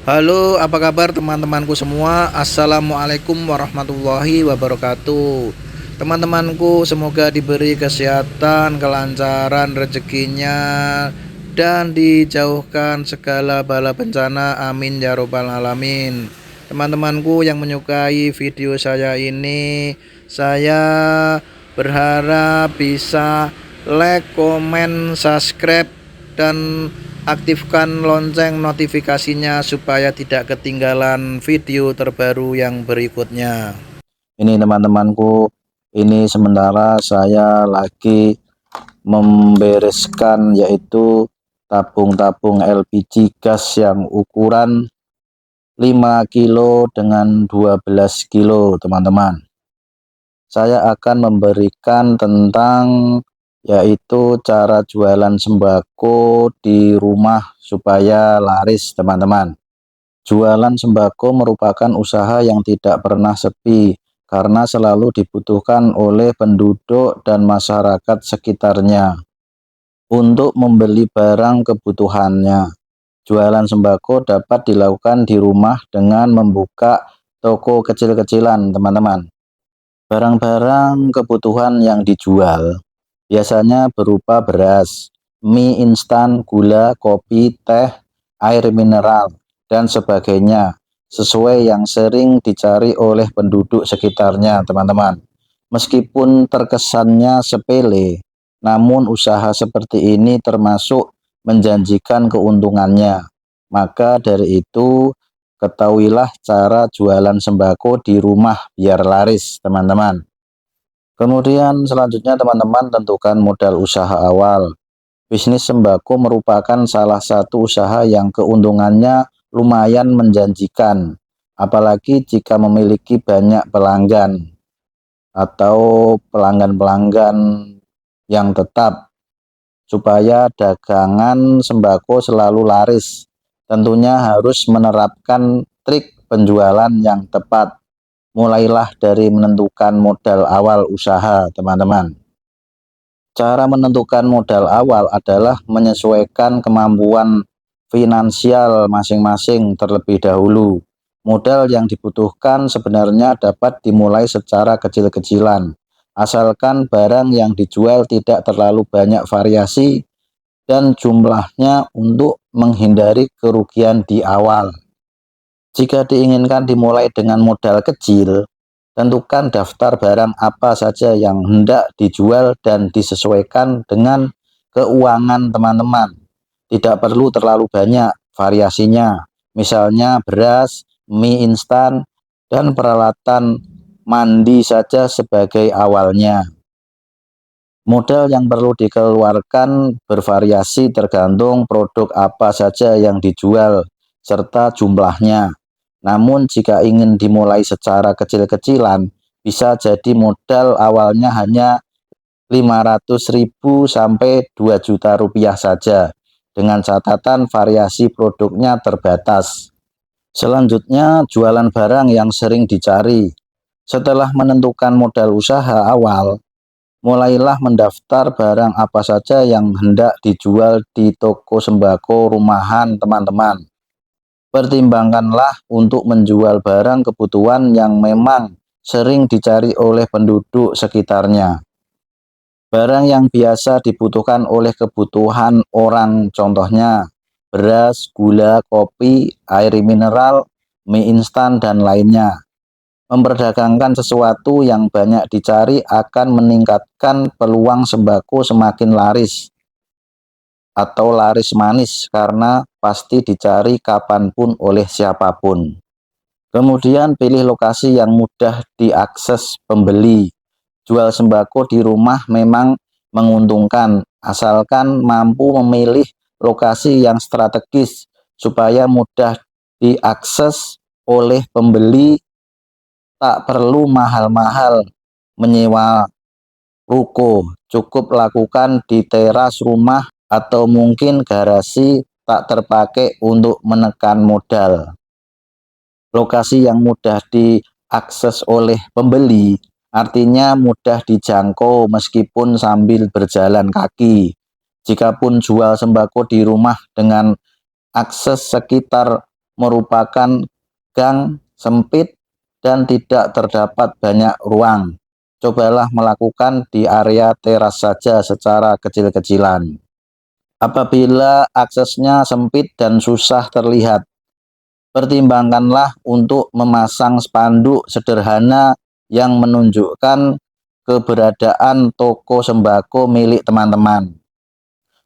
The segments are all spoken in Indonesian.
Halo, apa kabar teman-temanku semua? Assalamualaikum warahmatullahi wabarakatuh. Teman-temanku, semoga diberi kesehatan, kelancaran rezekinya, dan dijauhkan segala bala bencana. Amin ya robbal alamin. Teman-temanku yang menyukai video saya ini, saya berharap bisa like, komen, subscribe, dan aktifkan lonceng notifikasinya supaya tidak ketinggalan video terbaru yang berikutnya. Ini teman-temanku, ini sementara saya lagi membereskan yaitu tabung-tabung LPG gas yang ukuran 5 kilo dengan 12 kilo teman-teman. Saya akan memberikan tentang yaitu cara jualan sembako di rumah supaya laris teman-teman. Jualan sembako merupakan usaha yang tidak pernah sepi karena selalu dibutuhkan oleh penduduk dan masyarakat sekitarnya untuk membeli barang kebutuhannya. Jualan sembako dapat dilakukan di rumah dengan membuka toko kecil-kecilan teman-teman. Barang-barang kebutuhan yang dijual biasanya berupa beras, mie instan, gula, kopi, teh, air mineral, dan sebagainya, sesuai yang sering dicari oleh penduduk sekitarnya, teman-teman. Meskipun terkesannya sepele, namun usaha seperti ini termasuk menjanjikan keuntungannya. Maka dari itu, ketahuilah cara jualan sembako di rumah biar laris, teman-teman. Kemudian selanjutnya teman-teman tentukan modal usaha awal. Bisnis sembako merupakan salah satu usaha yang keuntungannya lumayan menjanjikan, apalagi jika memiliki banyak pelanggan atau pelanggan-pelanggan yang tetap, supaya dagangan sembako selalu laris. Tentunya harus menerapkan trik penjualan yang tepat. Mulailah dari menentukan modal awal usaha, teman-teman. Cara menentukan modal awal adalah menyesuaikan kemampuan finansial masing-masing terlebih dahulu. Modal yang dibutuhkan sebenarnya dapat dimulai secara kecil-kecilan, asalkan barang yang dijual tidak terlalu banyak variasi dan jumlahnya untuk menghindari kerugian di awal. Jika diinginkan dimulai dengan modal kecil, tentukan daftar barang apa saja yang hendak dijual dan disesuaikan dengan keuangan teman-teman. Tidak perlu terlalu banyak variasinya, misalnya beras, mie instan, dan peralatan mandi saja sebagai awalnya. Modal yang perlu dikeluarkan bervariasi tergantung produk apa saja yang dijual serta jumlahnya. Namun jika ingin dimulai secara kecil-kecilan, bisa jadi modal awalnya hanya 500.000 sampai 2 juta rupiah saja, dengan catatan variasi produknya terbatas. Selanjutnya, jualan barang yang sering dicari. Setelah menentukan modal usaha awal, mulailah mendaftar barang apa saja yang hendak dijual di toko sembako rumahan teman-teman. Pertimbangkanlah untuk menjual barang kebutuhan yang memang sering dicari oleh penduduk sekitarnya. Barang yang biasa dibutuhkan oleh kebutuhan orang, contohnya beras, gula, kopi, air mineral, mie instan, dan lainnya. Memperdagangkan sesuatu yang banyak dicari akan meningkatkan peluang sembako semakin laris atau laris manis karena pasti dicari kapanpun oleh siapapun. Kemudian pilih lokasi yang mudah diakses pembeli. Jual sembako di rumah memang menguntungkan asalkan mampu memilih lokasi yang strategis supaya mudah diakses oleh pembeli. Tak perlu mahal-mahal menyewa ruko, cukup lakukan di teras rumah atau mungkin garasi tak terpakai untuk menekan modal. Lokasi yang mudah diakses oleh pembeli artinya mudah dijangkau meskipun sambil berjalan kaki. Jikapun jual sembako di rumah dengan akses sekitar merupakan gang sempit dan tidak terdapat banyak ruang. Cobalah melakukan di area teras saja secara kecil-kecilan. Apabila aksesnya sempit dan susah terlihat, pertimbangkanlah untuk memasang spanduk sederhana yang menunjukkan keberadaan toko sembako milik teman-teman.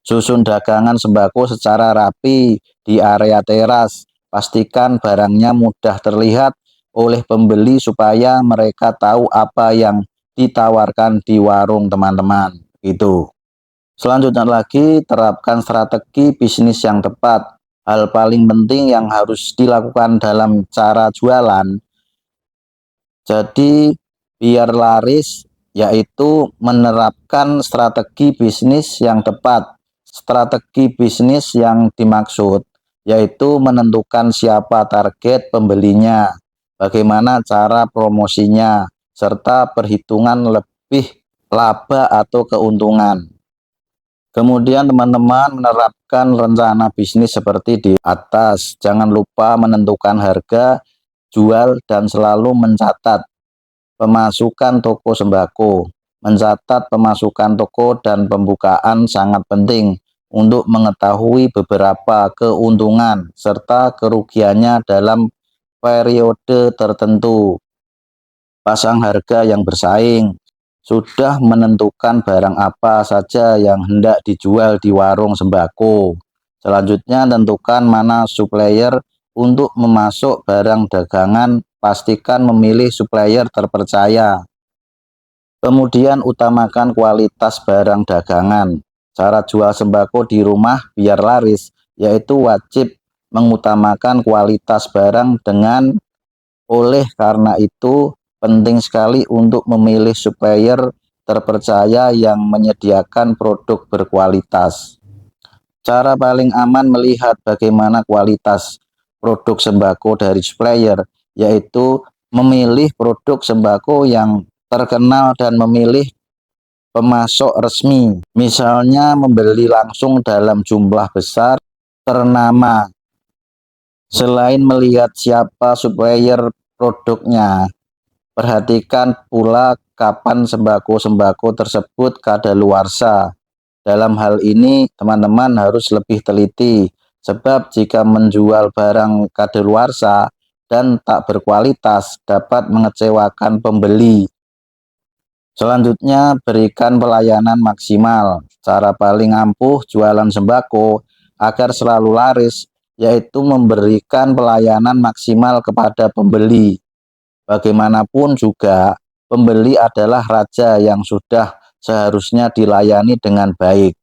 Susun dagangan sembako secara rapi di area teras. Pastikan barangnya mudah terlihat oleh pembeli supaya mereka tahu apa yang ditawarkan di warung teman-teman. Itu. Selanjutnya lagi, terapkan strategi bisnis yang tepat. Hal paling penting yang harus dilakukan dalam cara jualan, jadi biar laris, yaitu menerapkan strategi bisnis yang tepat. Strategi bisnis yang dimaksud yaitu menentukan siapa target pembelinya, bagaimana cara promosinya, serta perhitungan lebih laba atau keuntungan. Kemudian teman-teman menerapkan rencana bisnis seperti di atas. Jangan lupa menentukan harga jual dan selalu mencatat pemasukan toko sembako. Mencatat pemasukan toko dan pembukaan sangat penting untuk mengetahui beberapa keuntungan serta kerugiannya dalam periode tertentu. Pasang harga yang bersaing. Sudah menentukan barang apa saja yang hendak dijual di warung sembako. Selanjutnya tentukan mana supplier untuk memasok barang dagangan. Pastikan memilih supplier terpercaya. Kemudian utamakan kualitas barang dagangan. Cara jual sembako di rumah biar laris, yaitu wajib mengutamakan kualitas barang dengan oleh karena itu penting sekali untuk memilih supplier terpercaya yang menyediakan produk berkualitas. Cara paling aman melihat bagaimana kualitas produk sembako dari supplier, yaitu memilih produk sembako yang terkenal dan memilih pemasok resmi. Misalnya membeli langsung dalam jumlah besar ternama. Selain melihat siapa supplier produknya, perhatikan pula kapan sembako-sembako tersebut kadaluarsa. Dalam hal ini, teman-teman harus lebih teliti, sebab jika menjual barang kadaluarsa dan tak berkualitas dapat mengecewakan pembeli. Selanjutnya, berikan pelayanan maksimal. Cara paling ampuh jualan sembako agar selalu laris, yaitu memberikan pelayanan maksimal kepada pembeli. Bagaimanapun juga, pembeli adalah raja yang sudah seharusnya dilayani dengan baik.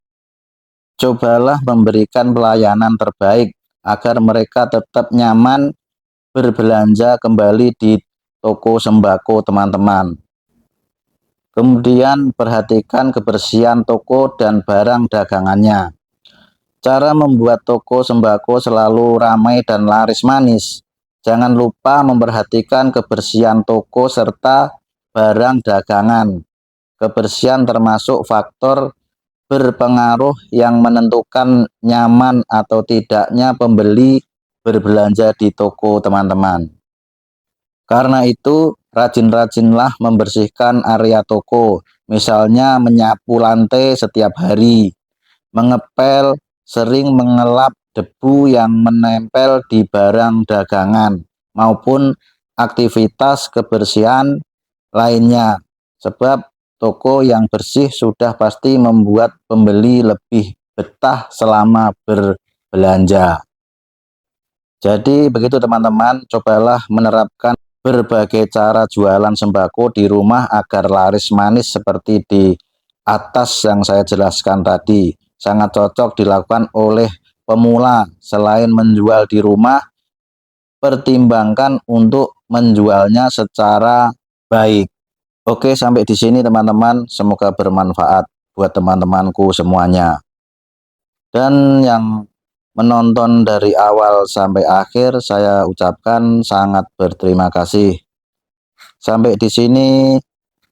Cobalah memberikan pelayanan terbaik agar mereka tetap nyaman berbelanja kembali di toko sembako teman-teman. Kemudian perhatikan kebersihan toko dan barang dagangannya. Cara membuat toko sembako selalu ramai dan laris manis. Jangan lupa memperhatikan kebersihan toko serta barang dagangan. Kebersihan termasuk faktor berpengaruh yang menentukan nyaman atau tidaknya pembeli berbelanja di toko teman-teman. Karena itu, rajin-rajinlah membersihkan area toko, misalnya menyapu lantai setiap hari, mengepel, sering mengelap debu yang menempel di barang dagangan maupun aktivitas kebersihan lainnya, sebab toko yang bersih sudah pasti membuat pembeli lebih betah selama berbelanja. Jadi begitu teman-teman, cobalah menerapkan berbagai cara jualan sembako di rumah agar laris manis seperti di atas yang saya jelaskan tadi. Sangat cocok dilakukan oleh pemula. Selain menjual di rumah, pertimbangkan untuk menjualnya secara baik. Oke, sampai di sini teman-teman. Semoga bermanfaat buat teman-temanku semuanya. Dan yang menonton dari awal sampai akhir, saya ucapkan sangat berterima kasih. Sampai di sini,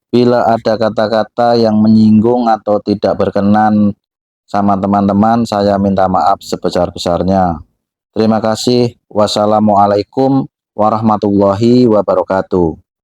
bila ada kata-kata yang menyinggung atau tidak berkenan sama teman-teman, saya minta maaf sebesar-besarnya. Terima kasih. Wassalamualaikum warahmatullahi wabarakatuh.